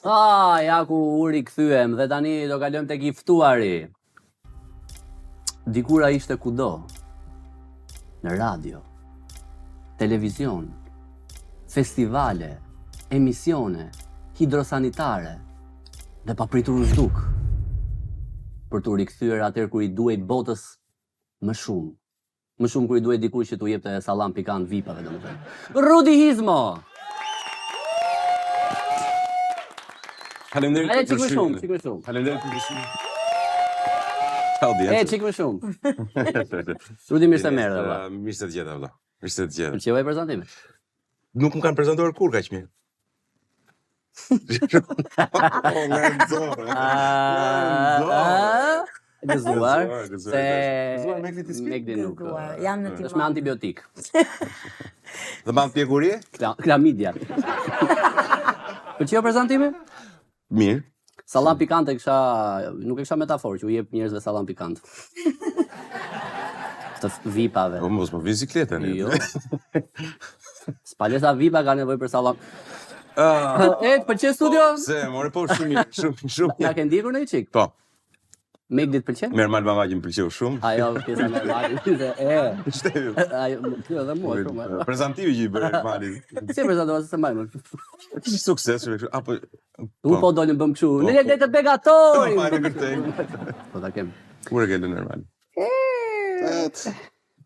Ja ku u rikthyem dhe tani do kalojmë tek i ftuari. Dikura ishte kudo. Në radio, televizion, festivale, emisione, hidrosanitare dhe papritur u zduk. Për t'u rikthyer atëherë kur i duhej botës më shumë. Më shumë kur i duhej dikush që t'u jepte sallam pikant vipave, domethënë. Rudi Hizmo. Faleminderit çik më shumë. Faleminderit për këshillin. Ciao dia. Çik më shumë. Rudi mirë se merre valla. Mirë se të gjeta valla. Mirë se të gjeta. Pëlqeu prezantimi? Nuk më kanë prezantuar kur kaq mirë. Gëzuar, se Megdi nuk. Jam në Është me antibiotik. Dhe ban pjekurie? Klamidia. Pëlqeu prezantimi? Mirë. Sallam pikante nuk e kisha metaforë që u jep njerëzve sallam pikant. Të vipave. Po mos më vi sikletën. Jo. Spalesa vipa ka nevojë për sallam. Pëlqen studio? Se, more po shumë. Ja ke ndjekur në çik? Po. Megdit pëlqen? Mermal mamaqi më pëlqeu shumë. Ajo pjesa më e madhe. Shtevë. Ajo kjo edhe mua shumë. Prezantimi që i bëre Mali. Si prezantova se mbajmë? Sukses kështu. Apo Po dolën bëm kështu. Ne le të begatoj. Po fare vërtet. Po ta kem. Kur e ke lënë normal?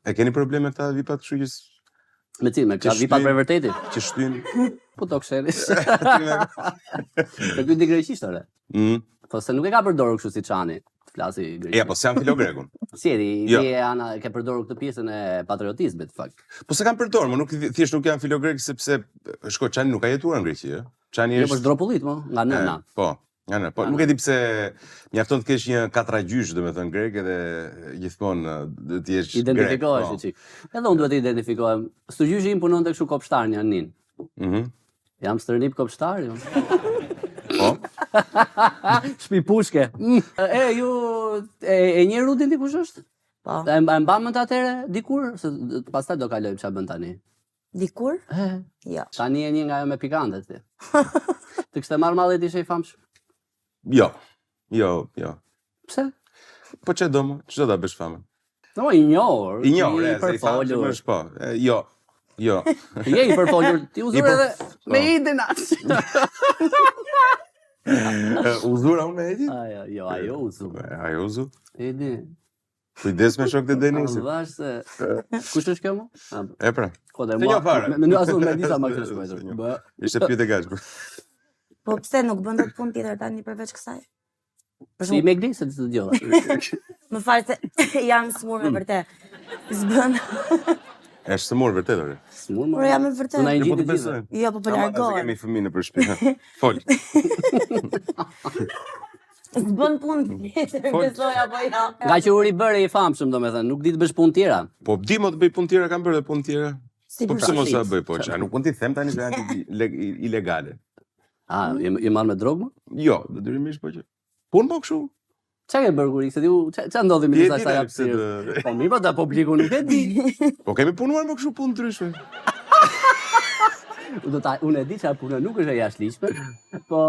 E keni probleme këta vipat kështu që Me cilë, me ka vipat për vërtetit? që shtyn? Po to kësheris. Të kujt di greqisht ore. Po se nuk e ka përdorur kështu si Çani. Flasi greqisht. Ja, po se janë filo grekun. Si edi, Ana ke përdorur këtë pjesën e patriotizmit fakt. Po se kanë përdorur, më nuk thjesht nuk janë filo grek sepse Çani nuk ka jetuar në Greqi, ë. Çani Jo, po është zdropullit mo, nga nëna. Po. Po nuk e di pse mjafton të kesh një katragjysh, domethënë grek edhe gjithmonë të jesh grek. Identifikohesh çik. Edhe unë duhet të identifikohem. Stugjyshi im punonte kështu kopshtar një anin. Jam stërnip kopshtar, jo. Po. Shpi pushke. Ju e një Rudin dikush është? Po. E mban mend atëre dikur se pastaj do kalojmë çfarë bën tani. Dikur? Jo. Tani e një nga ajo me pikantet ti. Të kishte marrë mallet ishe i famshëm. Jo. Pse? Po çe do më? Ç'do ta bësh famën? No, i njohur. I njohur, se i famshëm është po. Jo. Je i përfolur, ti uzur edhe me idin atë. Uzura unë me Edi? Ajo uzu. Ajo uzu? Edi. Kujdes me shokët e Denisit. Vash se... Kush është kjo mo? E pra. Kode Të një fare. Me asu me disa ma kështë shkojtër. Ishte pyet e gashme. Po pse nuk bën dot punë tjetër tani përveç kësaj? Si me gdi se të djova. Më fal se jam smur me vërtet. S'bën. Është smur vërtet ore. Smur Por jam me vërtet. Na i Po të gjithë besoj. Jo, po largohet. Kemi fëmijë nëpër shtëpi. Fol. S'bën punë tjetër, besoj apo jo. Nga që u ribëre i famshëm domethënë, nuk di të bësh punë tjera. Po di më të bëj punë tjera, kam bërë dhe punë tjera. Po pse mos sa bëj po? Nuk mund t'i them tani se janë ilegale. Je marrë me drogë më? Jo, detyrimisht po që. Punë po kështu. Çfarë ke bërë kur ikse ti? Çfarë ndodhi me disa sa hapësirë? Po mirë, po ta publiku nuk e di. Po kemi punuar më kështu punë ndryshme. Unë e di që punë nuk është e jashtëligjshme, po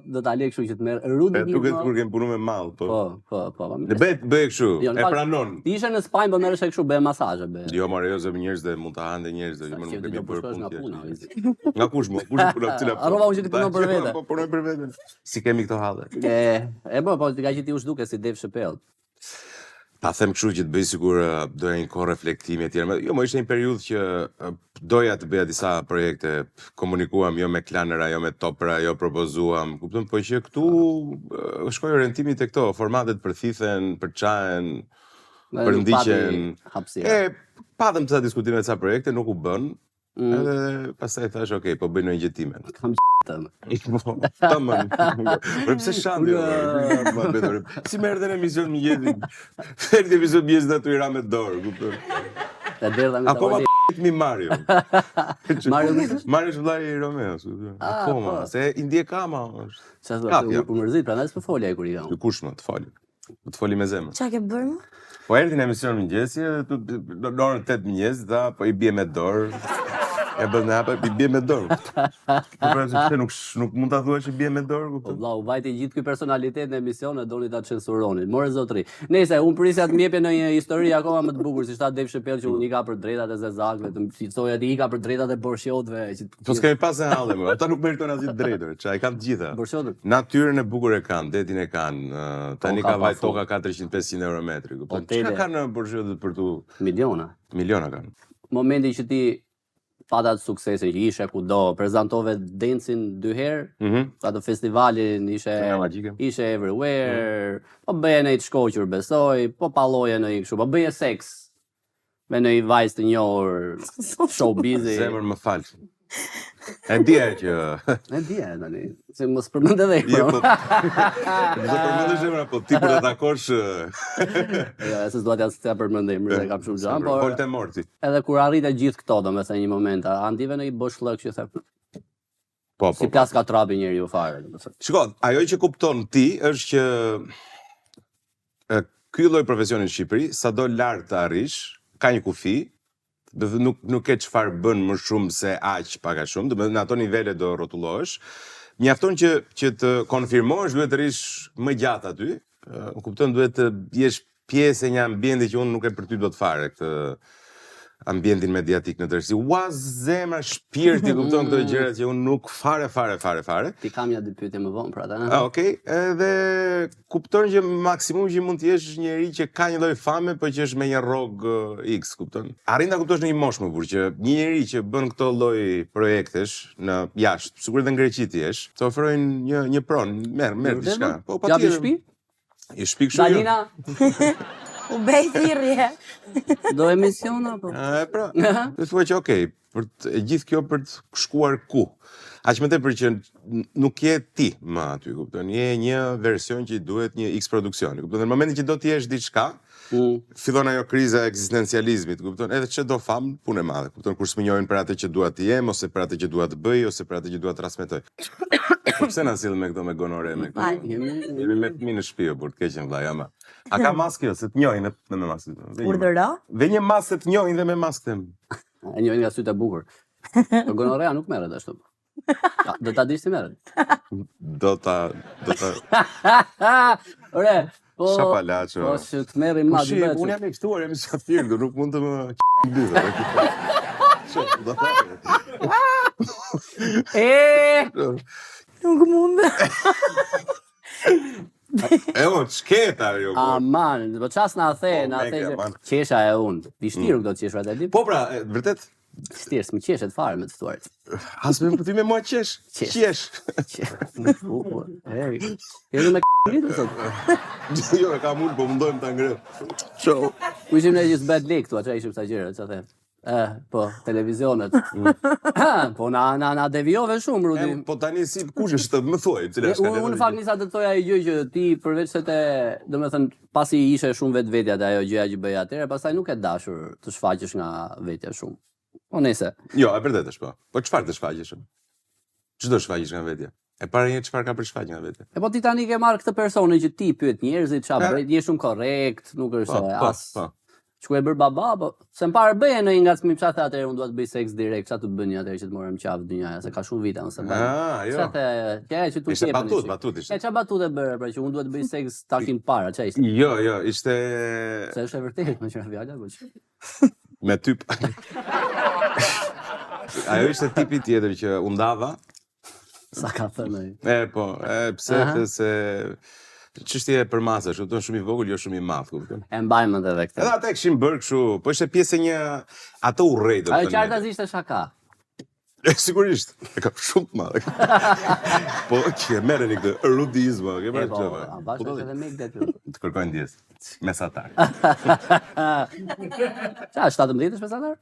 do ta lej kështu që të merr Rudi. Duket kur kemi punuar me mall, po. Po. Ne bëj kështu, e pranon. Ti ishe në Spanjë, po merresh kështu bëj masazhe bëj. Jo, more jo se njerëz dhe mund ta hande njerëz dhe më nuk kemi bërë punë puna. Nga kush më? Kush puna cila? Arrova unë që ti punon për vete. Po punoj për veten. Si kemi këto halle? Po ti ka që ti u zhduke si Dave Chappelle. Ta them kështu që të bëj sigur doja një kohë reflektimi etj. Jo, më ishte një periudhë që doja të bëja disa projekte, komunikuam jo me klanera, jo me topra, jo propozuam. Kupton, po që këtu shkoi orientimi te këto, formatet për thithen, për çajen, për ndiqen. Patëm disa diskutime të ca projekte, nuk u bën. Edhe pastaj thash, okay, po bëj ndonjë gjë time. Kam tëm. Tamam. Por pse shandi? Si më erdhën emision mëngjesit. Erdhi emision mëngjesit aty ra me dorë, kupton? Ta derdha me Akoma mi Mario. Mario është vllai i Romeos. Akoma, se i ndje kama është. Çfarë u mërzit, prandaj s'po folja ai kur i kam. Kush më të fali? Të foli me zemër. Çfarë ke bërë më? Po erdhi në emision mëngjesi, në orën 8 mëngjesit, po i bie me dorë. E bën në hapa, i bie me dorë. Po pra se nuk mund ta thuash që bie me dorë, Po kupton? vlla, u vajti gjithë ky personalitet në emision e doni ta censuronin. More zotri. Nëse unë prisja të më jepje në një histori akoma më të bukur, si tha Dave Chappelle që unë i ka për drejtat e zezakëve, të shitoja ti i ka për drejtat e borshjotëve, që Po s'kemi pas e halle më. Ata nuk meritojnë asgjë drejtër, çaj kanë të gjitha. borshjotët. Natyrën e bukur e kanë, detin e kanë. Tani ka ka vaj pa fund. toka 400-500 euro metri, kupton? Hotele. Çka kanë borxhëtët për tu? Miliona. Miliona kanë. Momenti që ti pata të suksesin, që ishe kudo, prezantove Dancin 2 herë, atë festivalin Nga magjike. ishe everywhere, po bëje në i të shkoqur besoj, po palloje në i kështu, po bëje seks me në i vajzë të njohur, showbizi. Zemër më fal. E dje që E dje tani, se mos përmend edhe je po. po. Do të përmendesh emra, po ti për të takosh Jo, se s'dua t'ja përmend emrin, se kam shumë gjë, por Volte morti. edhe kur arrite gjithë këto, domethënë një moment, a ndive në i bosh llëk që the, Po, si po. plas ka trapi njeriu fare, domethënë. Shiko, ajo që kupton ti është që ky lloj profesioni në Shqipëri, sado lart të arrish, ka një kufi, nuk ke çfarë bën më shumë se aq pak a shumë, domethënë në ato nivele do rrotullohesh. Mjafton që të konfirmohesh, duhet të rish më gjatë aty. Kupton, duhet të jesh pjesë e një ambienti që unë nuk e për ty do të fare këtë ambientin mediatik në tërësi. Ua zemra, shpirti, kupton këto gjëra që unë nuk fare. Ti kam ja dy pyetje më vonë për ata. Okej, edhe kupton që maksimum që mund të jesh njëri që ka një lloj fame, po që është me një rrog X, kupton? Arrin ta kuptosh në një moshë më burr që një njeri që bën këto lloj projektesh në jashtë, sigurisht në Greqi ti jesh, të ofrojnë një pronë, merr diçka. Po Ja shtëpi? I shtëpi kështu. Dalina, u bej thirrje. Do emisiona po. Pra, do thua që okej, e gjithë kjo për të shkuar ku? Aq më tepër që nuk je ti më aty, kupton? Je një version që i duhet një X produksioni, kupton? Në momentin që do të jesh diçka, fillon ajo kriza e ekzistencializmit, kupton? Edhe çdo fam, punë e madhe, kupton? Kur s'më për atë që dua të jem, ose për atë që dua të bëj, ose për atë që dua të transmetoj. Pse na sill me këto me gonore me këto? Jemi me fëmijë në shtëpi, por të keqen vllai ama. A ka maskë jo, se të njohin edhe me maskë. Urdhëro? Dhe një maskë të njohin dhe me maskë. E njohin nga sytë e bukur. Po gonorea nuk merret ashtu. Do ta dish si merret. Do ta Ore, po Shapalaço. Po që të merrim ma dy vetë. Unë jam i ftuar, jam i shafir, do nuk mund të më dyve. Do ta. Nuk mund. E o, çketa jo. Aman, po ças na the, na the meke, aman. qesha e unë. Vishtirë këto qeshrat e di. Po pra, vërtet, Vishtirë, s'më qeshet fare me të thuarit. as me ti me mua qesh. Qesh. Qesh. Edhe me k***lit sot. Jo, e kam unë, po mundohem ta ngrev. Ku ishim ne gjithë bad leg këtu, atë ishim sa gjëra, ç'a them. Po, televizionet. Po na devijove shumë Rudi. Po tani si kush është më thuaj, cila është Unë në fakt nisa të thoja një gjë që ti përveç se të, domethënë, pasi ishe shumë vetvetja te ajo gjëja që bëja atëherë, pastaj nuk e dashur të shfaqesh nga vetja shumë. Po nëse. Jo, e vërtet është po. Po çfarë të shfaqesh? Ç'do shfaqesh nga vetja? E para një çfarë ka për shfaq nga vetja? E po ti tani ke marrë këtë personin që ti pyet njerëzit ç'a bëj, je shumë korrekt, nuk është as. Që e bërë baba, po se më parë bëje në një ngacmim, ç'a the atëherë unë dua të bëj seks direkt, ç'a të bëni atëherë që të morëm qafë dynjaja, se ka shumë vite unë se bëj. Jo. Ç'a the, që tu Ishte jepën. batut ishte. Ç'a batut e bëre, pra që unë dua të bëj seks takin para, ç'a ishte? Jo, ishte Se është e vërtetë, më qenë fjala, po që. me typ. Ajo ishte tipi tjetër që u ndava. Sa ka thënë ai. Po, pse se çështje e përmasesh, kupton, shumë i vogël, jo shumë i madh, kupton. E mbajmë edhe këtë. Edhe ata kishin bërë kështu, po ishte pjesë e një ato urrej do të Ajo qartazi ishte shaka. Sigurisht, e ka shumë të madhe. Po që merreni këtë rudizmo, ke marrë çfarë? Bashkë edhe me këtë. Të kërkojnë ndjes. Mesatar. Qa, 17 është mesatar?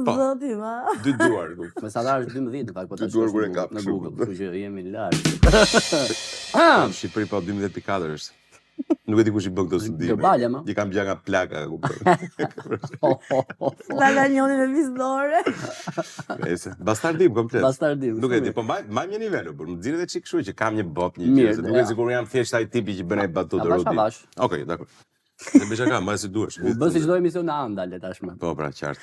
Zoti ma. Dy duar. Mesatar është 12 në fakt, po Dy duar kur e kap në kështu. Google, kështu që jemi larg. Në Shqipëri po 12.4 është. Nuk e di kush i bën këto studime. Globale, ma. I kam bja nga plaka, kupton. Lala njoni me visdore. Bastardim komplet. Bastardim. Nuk e di, po mbajmë një nivel, por më nxirret çik kështu që kam një bop një Mirë, gjë, se duket sikur jam thjesht ai tipi që bën ai batutë Avash, rodi. avash. Okej, dakor. Se bëj çka, mbaj si duhesh. U bë si çdo emision në Andale tashmë. Po, pra, qartë.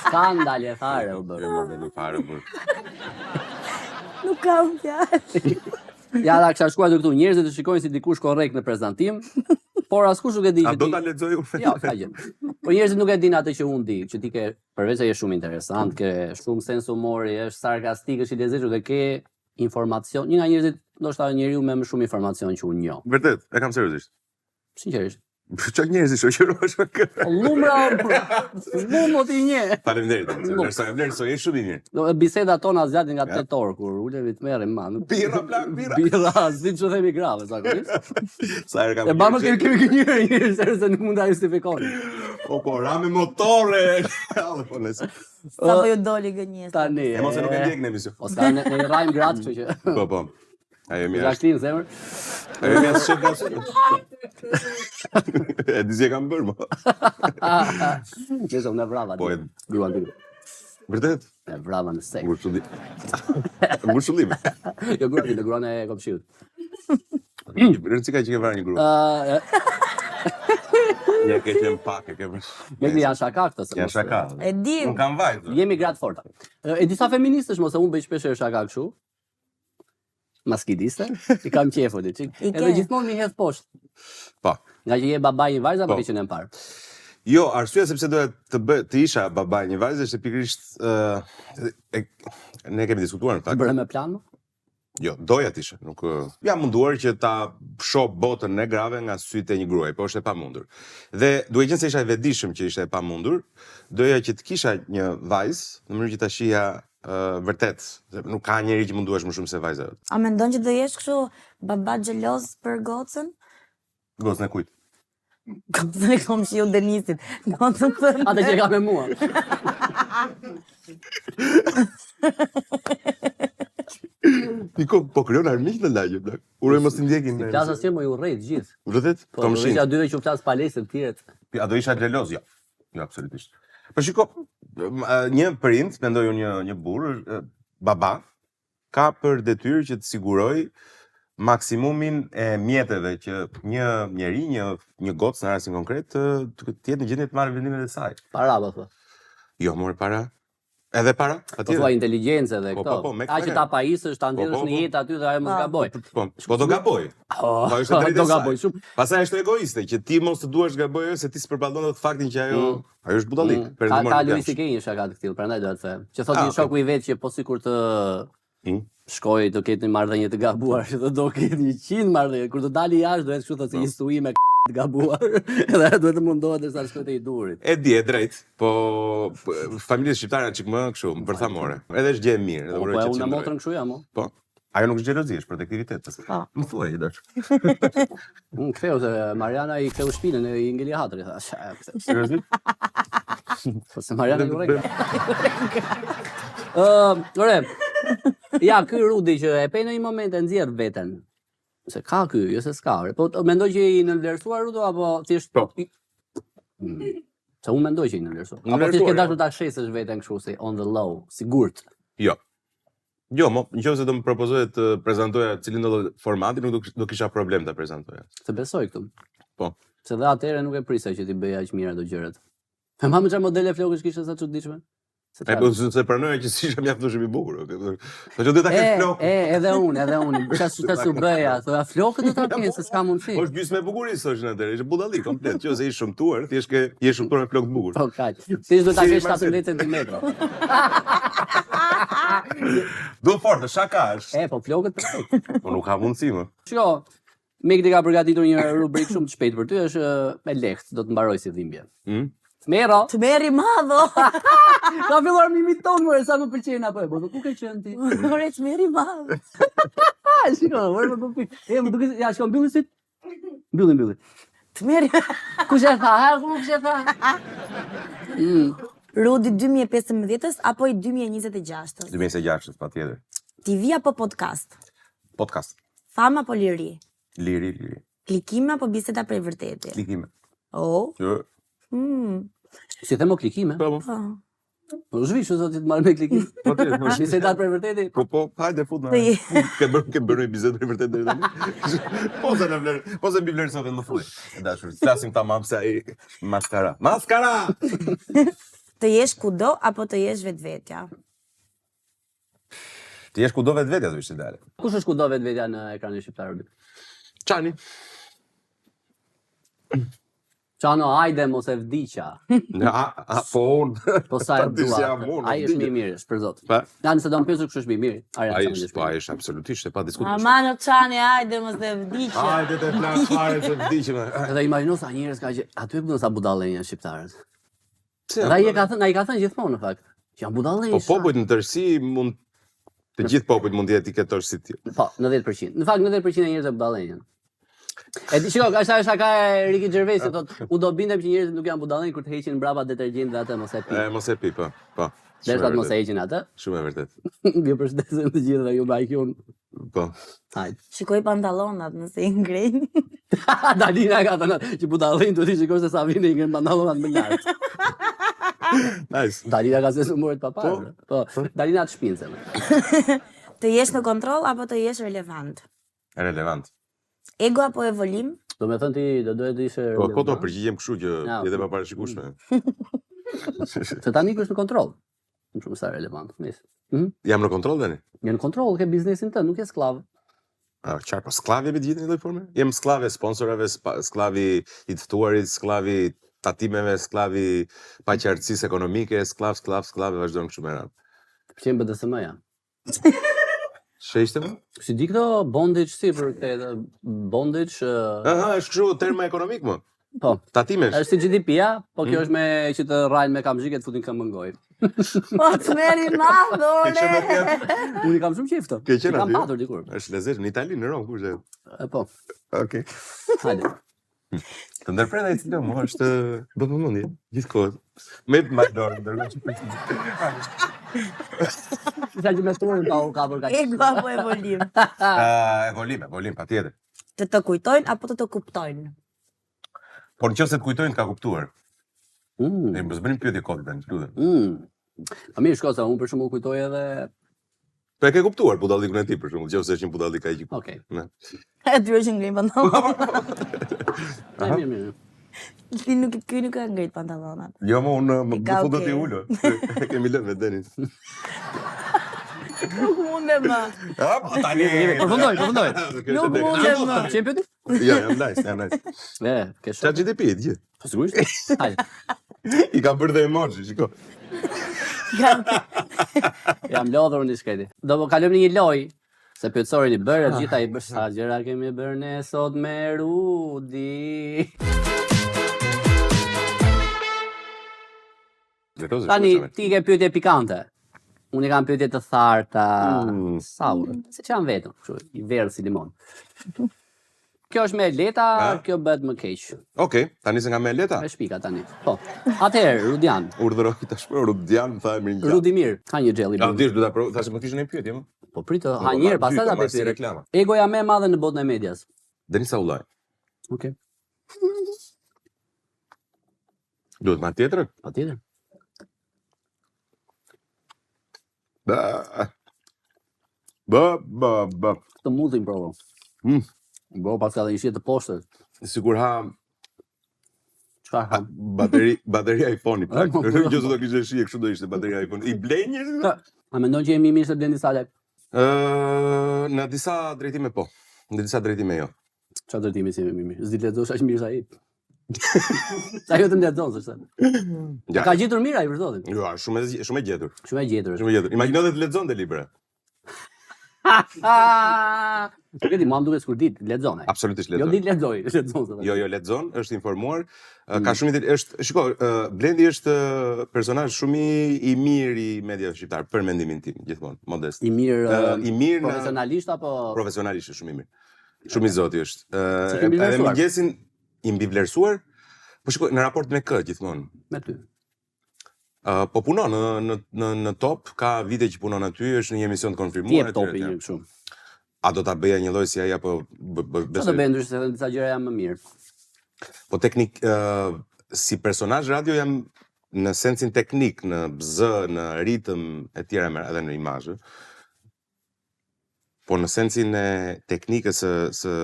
Skandale fare u bë. Nuk fare burr. Nuk kam fjalë. Ja, da kisha shkuar këtu, njerëzit të shikojnë si dikush korrekt në prezantim, por askush nuk e di A që do ti. ta lexoj unë? Jo, ka gjë. Po njerëzit nuk e din atë që unë di, që ti ke përveç se je shumë interesant, ke shumë sens humori, je sarkastik, është i lezetshëm dhe ke informacion. Një nga njerëzit, ndoshta njeriu me më shumë informacion që unë njoh. Vërtet, e kam seriozisht. Sinqerisht. Çka njerëz i shoqërohesh me këtë? Lumra, lumo ti një. Faleminderit. Nëse e vlerësoj, je shumë i mirë. Bisedat tona zgjatin nga 8 orë kur ulemi të merrim man. Birra plak, birra. Birra, si çu themi grave zakonisht. Sa herë kam. E bëmë kemi një se nuk mund ta justifikoni. Po, rame motore. Po nëse. Sa po ju doli gënjes. Tani. E mos e nuk e ndjek në emision. O ska në rajm gratë, kështu që. Po. Ajo mirë. Jashtin zemër. Ajo mirë se çfarë. E di se kam bërë mo. Qesëm në vrava. Po, gruan ty. Vërtet? E vrava në sek. Ngushullim. Ngushullim. Jo gruan ty, gruan e komshiut. Rëndësi ka që ke varë një grua. Ja ke qenë pak, e ke bërë. Me janë shaka këtë. Janë shaka. E di. Unë kam vajtë. Jemi gratë forta. E disa feministësh mos e unë bëj shpesh shaka kështu. Maskidiste, i kam qefur ti. Edhe gjithmonë mi hedh poshtë. Po. Nga që je babai një vajze apo ke qenë në parë? Jo, arsyeja sepse doja të isha babai një vajze është pikërisht ne kemi diskutuar në fakt. Bëre me plan? Jo, doja të isha, nuk jam munduar që ta shoh botën e grave nga sytë e një gruaje, po është e pamundur. Dhe duke qenë se isha i vetëdijshëm që ishte e pamundur, doja që të kisha një vajzë në mënyrë që ta shija vërtet, nuk ka njeri që munduesh më shumë se vajza jote. A mendon që do jesh kështu baba xheloz për gocën? Gocën e kujt? Gocën e komshiut Denisit. Gocën për Atë që ka me mua. Piko, po krijon armiq në lagje blak. Uroj mos i ndjekin. Plasa si më u rrejt gjithë. Vërtet? Po veç ja dyve që flas palesë të tjerët. A do isha xheloz? Jo. Jo, absolutisht. Po shiko, një prind, mendoj unë një burr, baba, ka për detyrë që të siguroj maksimumin e mjeteve që një njeri, një gocë në rastin konkret, të jetë në gjendje të marrë vendimet e saj. Para po thua. Jo, more para. Edhe para? Po thua inteligjencë edhe këto. Po, që ta pajisësh, ta ndjedhësh në jetë aty dhe ajo mos gaboj. Po do gaboj. Po është drejtë do gaboj shumë. Pastaj është egoiste që ti mos të duash gaboj se ti s'përballon dot faktin që ajo është budallik. Ka Luis C.K. një shaka të tillë, prandaj do të them. Që thotë një shoku i vet që po sikur të shkoj të ketë një marrëdhënie të gabuar, që do ketë 100 marrëdhënie, kur të dali jashtë do të kështu thotë si një stui me të gabuar, edhe duhet të mundohet derisa shkojë te i durit. E di, e drejt, po familjet shqiptare çik më kështu, përthamore. Edhe është gjë e mirë, edhe uroj që të unë motrën kështu jam. Po. Ajo nuk është xhelozi, është protektivitet. Më thuaj dash. Unë ktheu se Mariana i ktheu shpinën e i ngeli hatri, thash. Seriozisht? Po se Mariana i urrek. Ore. Ja, ky Rudi që e pe në një moment e nxjerr veten. Se ka ky, jo se s'ka. Po mendoj që i nënvlerësuar Rudo apo thjesht po. Se unë mendoj që i nënvlerësuar. Apo thjesht ke dashur ta shesësh veten kështu si on the low, sigurt. Jo. Jo, nëse do më propozoje të prezantoja cilin do formati, nuk do kisha problem ta prezantoja. Se besoj këtu. Po. Se dhe atëherë nuk e prisa që ti bëj aq mirë ato gjërat. Ma më çfarë modele flokësh kishe sa çuditshme? Se pranoja që si isha mjaftueshëm i bukur. Po që do ta kesh flokë. Edhe unë. Çfarë s'u bëja? Thoya flokët do ta kenë se s'ka mundësi. Po është gjysmë e bukurisë thoshin atëherë, ishte budallik komplet. Qose je shëmtuar, thjesht ke je shëmtuar me flokë të bukur. Po kaq. Ti do ta kesh 17 cm. Do fortë, shaka është. Po flokët perfekt. Po nuk ka mundësi më. Shiko, Mekti ka përgatitur një rubrikë shumë të shpejtë për ty, është me lehtë, do të mbaroj si dhimbje. Tmero. Tmeri madho. Ka filluar me imiton more sa më pëlqen apo. Po ku ke qenë ti? Ore tmeri madho. Shiko, ore më duket. Më duket ja shkon mbylli si. Mbylli. Tmeri. Kush e tha? Kush e tha? Rudi 2015-s apo i 2026-s? 2026-s patjetër. TV apo podcast? Podcast. Fama apo liri? Liri. Klikime apo biseda prej vërtetit? Klikime. Oh. Jo. Si themo klikime? Po. Po zhvish që të marrë me klikin. Po ti, po Bisedat për vërteti. Po, hajde fut na. Të je- Ke bërë një bisedë për vërtet deri tani. Po se na vler, po se mbi vler sot më thuaj. E dashur, flasim tamam se ai maskara. Maskara! Të jesh kudo apo të jesh vetvetja? Ti jesh kudo vetvetja do ishte ideale. Kush është kudo vetvetja në ekranin shqiptar? Çani. Çano, hajde mos e vdiqa. Po unë. Po sa e Ti dua. si jam unë, Ai është më i mirë, për zot. Pa. Ja, nëse do të pyesë kush është më i mirë, Ai është absolutisht e pa diskutuar. Aman o Çani, hajde mos e vdiqe. Hajde të flas fare se vdiqem. Edhe imagjino sa njerëz ka që aty e sa budallë janë shqiptarët. Pse? Dhe ai e ka thënë, ai ka thënë gjithmonë në fakt. Që janë budallë. Po popujt në tërësi mund të gjithë popujt mund të jetë etiketor si ti. Po, 90%. Në fakt 90% e njerëzve budallë janë. E di shiko, është ka e Ricky Gervaisi thotë, u do bindem që njerëzit nuk janë budallë kur të heqin brapa detergjent dhe atë mos e pi. Mos e pi, po. Po. Derisa të mos e heqin atë. Shumë e vërtet. Ju përshëndesim të gjithë dhe ju bajkun. Po. Hajde. Shikoj pantallonat nëse i ngrej. Dalina ka thënë që budallin duhet i shikosh se sa vini i ngren pantallonat më lart. Nice. Dalina ka se sumurit pa parë. Po, Dalina të shpince. Të jesh në kontroll apo të jesh relevant? Relevant. Ego apo evolim? Do me thënë ti do duhet të ishe... Po, koto përgjigjem kështu që Ja, jetë pa parashikueshme. Se tani është në kontroll. Në shumë sa relevant. Nisë. Jam në kontroll tani. Je në kontroll, ke biznesin tënd, nuk je sklav. Qarë, po sklavi jemi të gjithë në lloj forme? Jem sklav e sponsorave, sklavi i të ftuarit, sklavi tatimeve, sklavi paqartësisë ekonomike, sklav, vazhdon kështu me radhë. Të pëlqen BDSM-ja. Ç'e ishte më? Si di këto bondage si për këtë bondage Aha, është kështu terma ekonomik më. po. Tatimesh. Është si GDP-ja, po kjo është me që të rajnë me kamzhike të futin këmbë në gojë. Po të meri madh, qenë ore! atje? Unë i kam shumë qeftë. Ke qenë Kam atje? patur dikur. Është lezetshëm në Itali, në Rom, kush e? Po. Okej. Hajde. Të ndërprerja i cilë më është do të mundi, gjithkohë. Me më dorë, dërgoj. Sa që me storin ka për kaq. Ego apo evolim? Evolim, patjetër. Të kujtojnë apo të kuptojnë? Por nëse të kujtojnë ka kuptuar. Mm. Ne mos bënim pyetje kot tani, lutem. A mirë, shko sa unë për shembull kujtoj edhe. Po e ke kuptuar budallikun e tij për shembull, nëse është një budallik ai që. Okej. Ne. E dy është ngrej pantallonat. Mirë. Ti nuk ka ngrit pantallonat. Jo, më unë më ka fundo ti okay. ulo. E kemi lënë me Denis. Nuk mundem më. Po tani. Përfundoj. Nuk mundem më. Çem pyeti? Jo, jam nice. Ke Çfarë shoh? GDP të gjithë? Po sigurisht. Hajde. I kam bërë dhe emoji, shiko. Jam lodhur në disketi. Do po kalojmë në një lojë. Se pyetësorin i bërë, gjitha i bërë sa gjëra kemi bërë ne sot me Rudi. Tani, ti ke pyetje pikante. Unë i kam pyetje të tharta, sour, se që janë vetëm, kështu, i verë si limon. Kjo është me leta, kjo bëhet më keq. Okej, tani se nga me leta. Me shpika tani. Po. Atëherë, Rudian. Urdhëroj tashmë Rudian, tha emrin gjatë. Rudimir, ka një jelly Ja, bean. dish, do ta provoj, thashë më kishte një pyetje më. Po pritë, ha njerë, pastaj ta si bëj. reklama. Egoja më e madhe në botën e medias. Denisa Ullaj. Okej. Duhet ma tjetër? Patjetër. Ba. Të mullin provo. Bro, pas ka dhe një shjetë të poshtër. Sigur ha Çfarë ha? bateri iPhone-i plak. po. Gjë do kishte shije, kështu do ishte bateri iPhone. I blej njerëzit? A mendon që jemi mirë se blendi Salek? Në disa drejtime po. Në disa drejtime jo. Çfarë drejtimi si jemi mirë? S'di lexosh aq mirë sa ai. Sa jo të më lexon se. Ja. Ka gjetur mirë ai për zotin. Jo, shumë e gjetur. Shumë e gjetur. Shumë e gjetur. Imagjino dhe të lexonte libra. Nuk e di, mua më duket sikur ditë lexon ai. Absolutisht Jo lexon. ditë lexon se. Jo, lexon, është informuar. Ka shumë është, shiko, Blendi është personazh shumë i mirë i mediave shqiptar për mendimin tim, gjithmonë, modest. I mirë I mirë profesionalisht apo profesionalisht është shumë i mirë. Shumë i zoti është. Se kemi Edhe vlerësuar. mëngjesin i mbivlerësuar, po shiko, në raport me kë gjithmonë. me ty? Po punon në top, ka vite që punon aty, është në një emision të Ti konfirmuar. jep topi një kështu. A do ta bëja një lloj si ai apo Çfarë do bëj ndryshe se disa gjëra janë më mirë? Po teknik si personazh radio jam në sensin teknik, në zë, në ritëm e tjera edhe në imazhe, po në sensin e teknikës së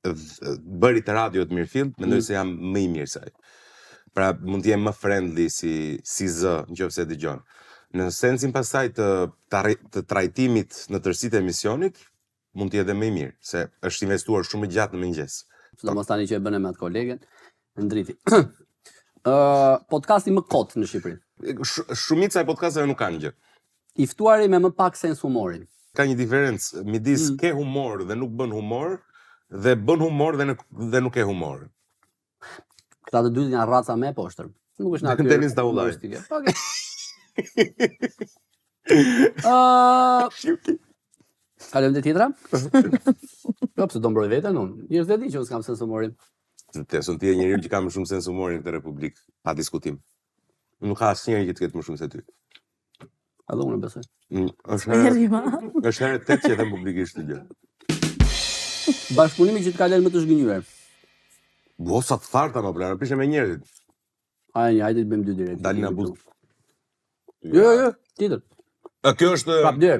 bërit të radiot mirëfill, mendoj se jam më i mirë saj. Pra mund të jem më friendly si zë, nëse e dëgjon. Në sensin pastaj të trajtimit në tërësitë e emisionit, mund të jetë edhe më i mirë, se është investuar shumë gjatë në mëngjes. Sidomos tani që e bën me atë kolegen, ndriti. Podcasti më kot në Shqipëri. Shumica e podcasteve nuk kanë gjë. I ftuari me më pak sens humorin. Ka një diferencë midis ke humor dhe nuk bën humor, dhe bën humor dhe nuk ke humor. Këta të dytë janë raca më e poshtër. Nuk është natyrë. Denis Daullaj. Okej. Kalojmë te tjetra? Jo, pse do mbroj veten unë. Një vetë di që unë s'kam sens humorin. Son ti e njeriu që ka më shumë sens humorin në këtë republikë, pa diskutim. Nuk ka asnjëri që të ketë më shumë se ty. Edhe unë besoj. Është herë 8 që e them publikisht të gjë. Bashkëpunimi që të ka lënë më të zhgënjur. Bo sa të tharta më planë, pishe me njerëzit. Hajde të bëjmë dy direkt. Dalin abuz. Jo, tjetër. Kjo është Prap dy.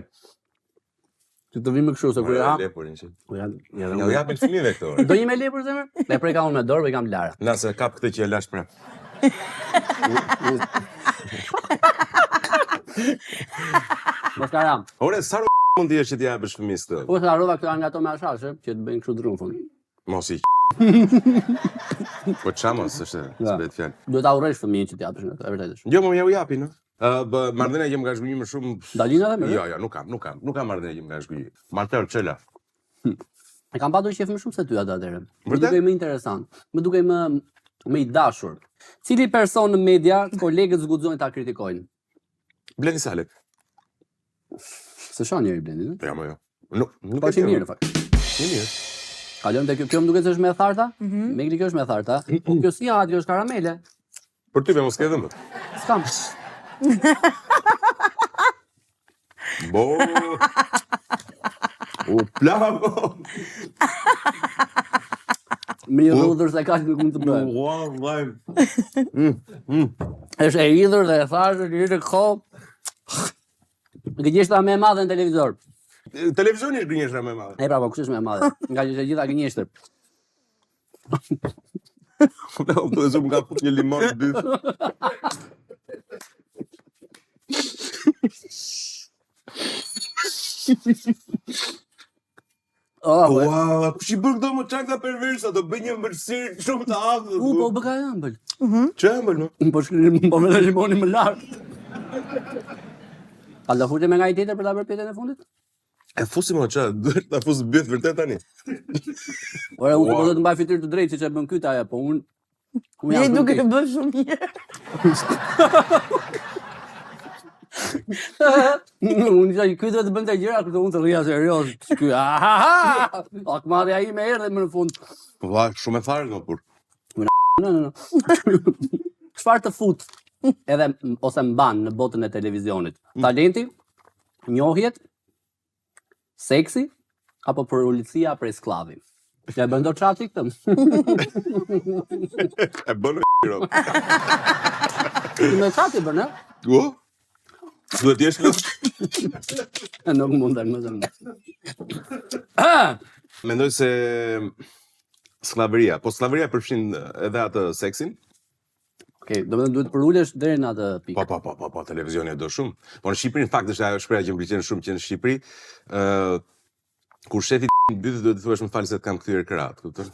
Që të vimë kështu se kur ja. lepurin që. Ja, Ja u japin fëmijëve këto. do një me lepur zemër? Ne preka unë me dorë, kam Lara. Nëse kap këtë që e lash prap. Mos ka ram. Ore, sa mund të jesh që t'i japësh fëmijës këtë? Po sa rrova këto janë nga ato me ashashë, që të bëjnë kështu drun fund. Mos i Po çamos është, s'bet fjalë. Duhet ta urrësh fëmijën që t'i japësh nga ato, e vërtetë është. Jo, më ja u japin, ë. Marrëdhënia që më ka zhgënjur më shumë. Dalina dhe me? Jo, nuk kam marrëdhënie që më ka zhgënjur. Martër çela. E kam patur qef më shumë se ty atë atëherë. Më Vërtet? dukej më interesant, më dukej më i dashur. Cili person në media kolegët zguxojnë ta kritikojnë? Blendi Salek. Se shon njëri Blendi, ëh? Po jo. Nuk Po e është i di. mirë në fakt. Një mirë. Kalon te kjo më duket se është me tharta? Me kjo është me tharta. Po kjo si ajo është karamele. Për ty me mos ke dhëmbë. S'kam. Bo. U plavo. Me një rrudhër se kaq nuk mund të bëhet. Wow, vllai. Është e hidhur dhe e thashë që ishte kohë. Gënjeshtra më e madhe në televizor. Televizioni është gënjeshtra më e madhe. E pra, po kush është më e madhe? Nga që të gjitha gënjeshtër. Unë do të zoom nga fut një limon të dytë. Ua, kush i bën këto më çakta perversa, do bëj një ëmbëlsirë shumë të aftë. Po bëka ëmbël. Ç'e ëmbël, no? Po shkrim po me limoni më lart. A do futem me nga i tjetër për ta bërë pjetën e fundit? E fusi më ç'a, duhet ta fus byt vërtet tani. Ora unë po do të mbaj fytyrë të drejtë siç e bën ky ajo, po unë Ne duke e bën shumë mirë. Unë jam ky do të bënte gjëra këtu unë të rria serioz. Ky akmari ai më erdhi më në fund. Po valla, shumë e tharë më kur. No. Çfarë të fut edhe ose mban në botën e televizionit? Talenti, njohjet, seksi apo policia prej sklavi? Ja bën do çati këtë. E bën hero. Me çati bën, a? Ua? Duhet jesh lëk. Nuk mund të më zëmë. Mendoj se sklaveria, po sklaveria përfshin edhe atë seksin. Okej, domethënë duhet përulesh deri në atë pikë. Po, televizioni e do shumë. Po në Shqipëri në fakt është ajo shpreha që më pëlqen shumë që në Shqipëri, kur shefi mbytet duhet të thuash më fal se të kam kthyer krahët, kupton?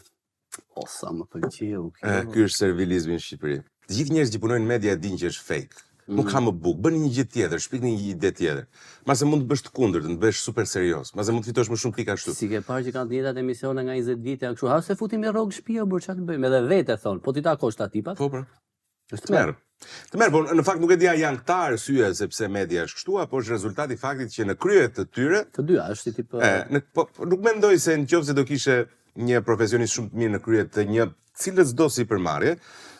O sa më pëlqeu Ky është servilizmi në Shqipëri. Të gjithë njerëzit që punojnë në media dinë që është fake. Nuk ka më buk, bëni një gjë tjetër, shpikni një ide tjetër. Mase mund të bësh të kundërtën, të bësh super serioz. Mase mund të fitosh më shumë pika ashtu. Si ke parë që kanë të njëjtat emisione nga 20 vite janë kështu, ha se futim në rrogë shtëpi apo çfarë të bëjmë? Edhe vetë thon, po ti takosh ta tipat. Po, pra. Është Të merr. Të merr, po në fakt nuk e dia janë këta arsye sepse media është kështu apo është rezultati i faktit që në krye të tyre, të dyja është si tip po nuk mendoj se nëse do kishe një profesionist shumë të mirë në krye të një cilës do sipërmarrje,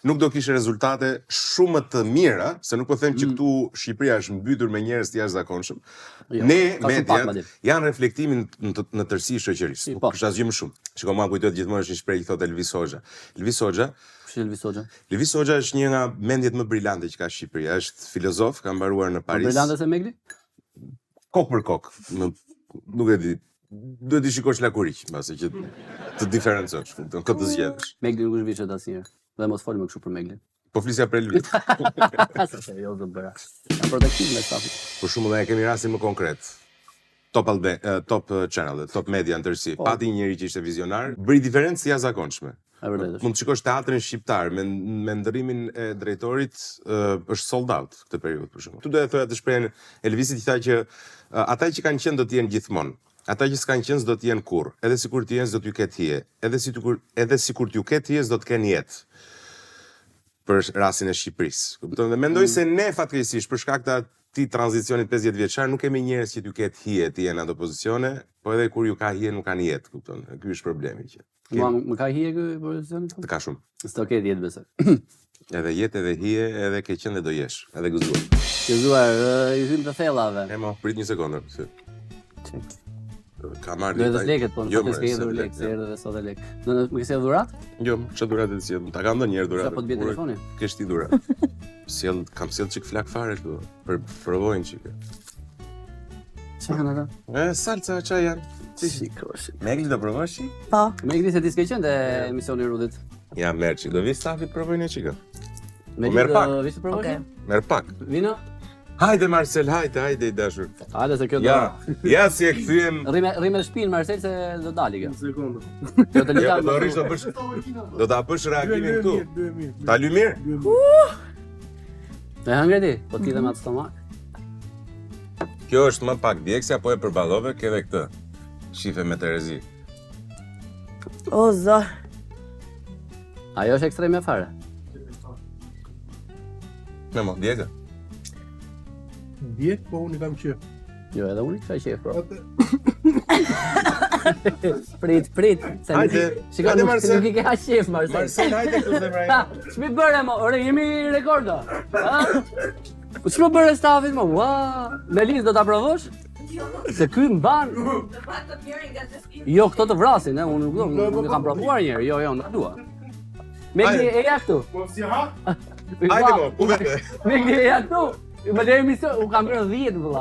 nuk do kishe rezultate shumë më të mira, se nuk po them që këtu Shqipëria është mbytur me njerëz të jashtëzakonshëm. Jo, Ne ka shumë pak, mediat madje. janë reflektimin në tërësi shoqërisë. Po. Nuk është asgjë më shumë. Shikoj, mua kujtohet gjithmonë është një shprehje që thotë Elvis Hoxha. Elvis Hoxha Kush është Lëviz Hoxha? Lëviz Hoxha është një nga mendjet më brillante që ka Shqipëria. Është filozof, ka mbaruar në Paris. Brillante se Megli? Kok për kok. Nuk e di. Duhet i shikosh lakuriq, mbase që të diferencosh, kupton, këtë zgjedhësh. Megli nuk është viçet asnjëherë. Dhe mos folë më kështu për Meglin. Po flisja për Elvis. Sa serioz do bëra. Ka protektiv me stafit. Për shembull, ne kemi rastin më konkret. Top Channel, Top Media në tërësi. Pati një njeri që ishte vizionar, bëri diferencë jashtëzakonshme. Mund të shikosh teatrin shqiptar me ndërrimin e drejtorit është sold out këtë periudhë për shembull. Tu do të thoya të shprehen Elvisit i tha që ata që kanë qenë do të jenë gjithmonë. Ata që s'kan qenë s'do të jenë kurrë. Edhe sikur të jenë s'do t'ju ketë hije. Edhe sikur t'ju ketë hije s'do të kenë jetë. Për rastin e Shqipërisë. Kupton? Dhe mendoj se ne fatkeqësisht për shkak të atij tranzicionit 50 vjeçar nuk kemi njerëz që t'ju ketë hije të jenë në ato pozicione, po edhe kur ju ka hije nuk kanë jetë, kupton? Ky është problemi që. Më ka hije ky pozicion? Të ka shumë. S'do ketë jetë besoj. Edhe jetë, edhe hije, edhe ke qenë dhe do jesh, edhe gëzuar. Gëzuar, i hym të thellave. Prit një sekondë. Çek. Ka marrë. Do të leket, po nuk s'ke hedhur lekë, se erdhe sot e lekë. Do të më ke sjell dhurat? Jo, çfarë dhuratë të sjell? Ta kam dhënë një herë dhuratë. Sa po të bie telefoni? Ke shti dhuratë. Kam sjell çik flak fare këtu. Për provojnë çik. Çfarë kanë ata? Salca çaj janë. Shikosh. Megli do provosh? Po. Megli se ti s'ke qenë te emisioni i Rudit. Ja, merr çik. Do vi stafit provojnë çik. Merr pak. Vishë provoj? Merr pak. Vino? Hajde Marcel, hajde i dashur. Hajde se kjo do. Ja si e kthyem. Rime shpinë Marcel se do dali kjo. Sekondë. Jo të ligjam. Do rish do bësh. Do ta bësh reagimin këtu. Ta ly mirë? E hëngre ti? Po ti dhe me atë stomak? Kjo është më pak djegsja, po e përballove ke edhe këtë. Shife me Terezi. O zor. Ajo është ekstreme fare. Me mo, djegë. Djeg, po unë i kam qef. Jo, edhe unë i kisha qef, bro. Atë, Prit. Se Hajde, shiko, hajde, nuk Marcel. i ke ha qef, Marcel. Marcel, hajde këtu zemra ime. Ç'mi bëre mo? Ore, jemi rekorda. Ha? Po ç'më bëre stafit mo? Ua, Melis do ta provosh? Se ky mban. Jo, këto të vrasin, unë nuk kam provuar një herë. Jo, nuk dua. Megli e ja këtu. po si ha? Hajde mo, ku vete? Megli e ja këtu. Më dhe emision, u kam bërë 10 vëlla.